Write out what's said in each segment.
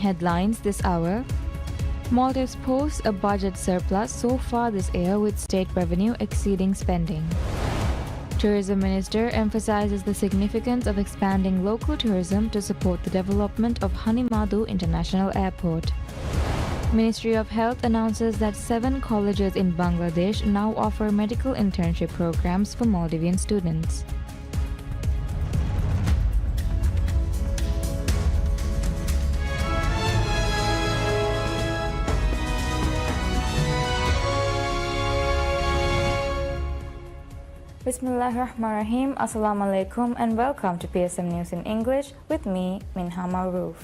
headlines this hour. Maldives posts a budget surplus so far this year with state revenue exceeding spending. Tourism Minister emphasizes the significance of expanding local tourism to support the development of Hanimadu International Airport. Ministry of Health announces that 7 colleges in Bangladesh now offer medical internship programs for Maldivian students. Bismillahirrahmanirrahim. Assalamu alaikum and welcome to PSM News in English with me, Minha Maroof.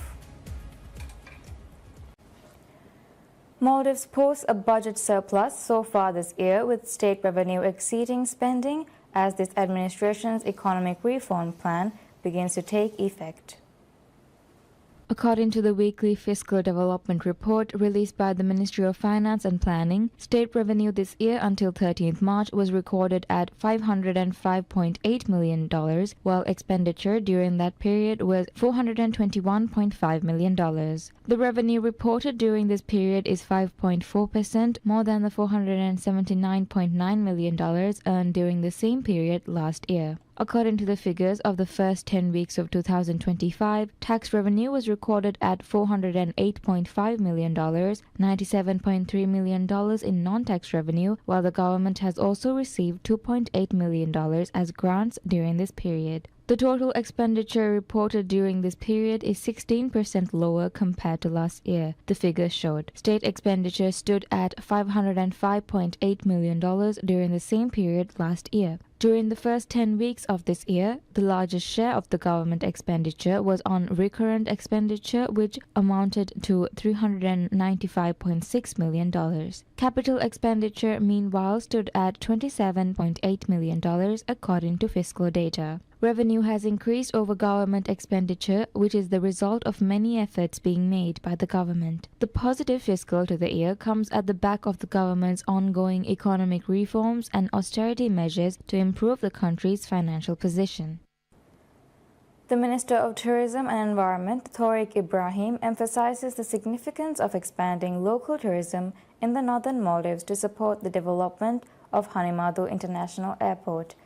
Maldives posts a budget surplus so far this year with state revenue exceeding spending as this administration's economic reform plan begins to take effect. According to the weekly Fiscal Development Report released by the Ministry of Finance and Planning, state revenue this year until 13th March was recorded at $505.8 million, while expenditure during that period was $421.5 million. The revenue reported during this period is 5.4% more than the $479.9 million earned during the same period last year. According to the figures of the first 10 weeks of 2025, tax revenue was recorded at $408.5 million, $97.3 million in non-tax revenue, while the government has also received $2.8 million as grants during this period. The total expenditure reported during this period is 16% lower compared to last year, the figures showed. State expenditure stood at $505.8 million during the same period last year. During the first 10 weeks of this year, the largest share of the government expenditure was on recurrent expenditure, which amounted to $395.6 million. Capital expenditure, meanwhile, stood at $27.8 million according to fiscal data. Revenue has increased over government expenditure, which is the result of many efforts being made by the government. The positive fiscal to the year comes at the back of the government's ongoing economic reforms and austerity measures to improve the country's financial position. The Minister of Tourism and Environment, Tariq Ibrahim, emphasizes the significance of expanding local tourism in the northern Maldives to support the development of Hanimadu International Airport.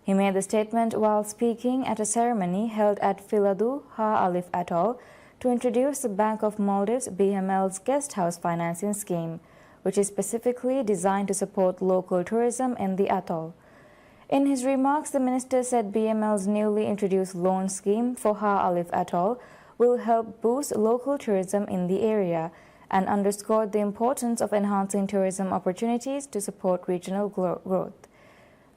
He made the statement while speaking at a ceremony held at Filadu Ha Alif Atoll to introduce the Bank of Maldives BML's guest house financing scheme, which is specifically designed to support local tourism in the atoll. In his remarks, the minister said BML's newly introduced loan scheme for Ha Alif Atoll will help boost local tourism in the area and underscored the importance of enhancing tourism opportunities to support regional growth.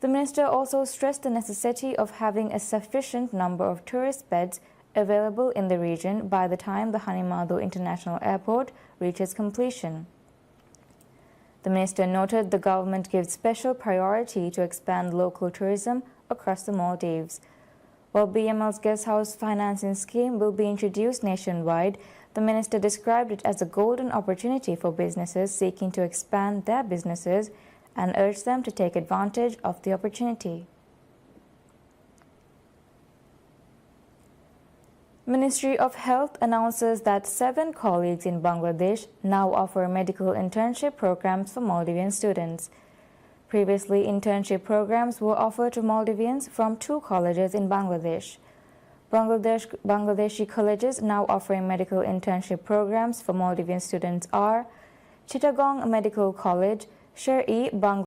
The minister also stressed the necessity of having a sufficient number of tourist beds available in the region by the time the Hanimadu International Airport reaches completion. The minister noted the government gives special priority to expand local tourism across the Maldives. While BML's guest house financing scheme will be introduced nationwide, the minister described it as a golden opportunity for businesses seeking to expand their businesses and urged them to take advantage of the opportunity. Ministry of Health announces that 7 colleges in Bangladesh now offer medical internship programs for Maldivian students. Previously, internship programs were offered to Maldivians from 2 colleges in Bangladesh. Bangladeshi colleges now offering medical internship programs for Maldivian students are Chittagong Medical College, Sher-e Bangladesh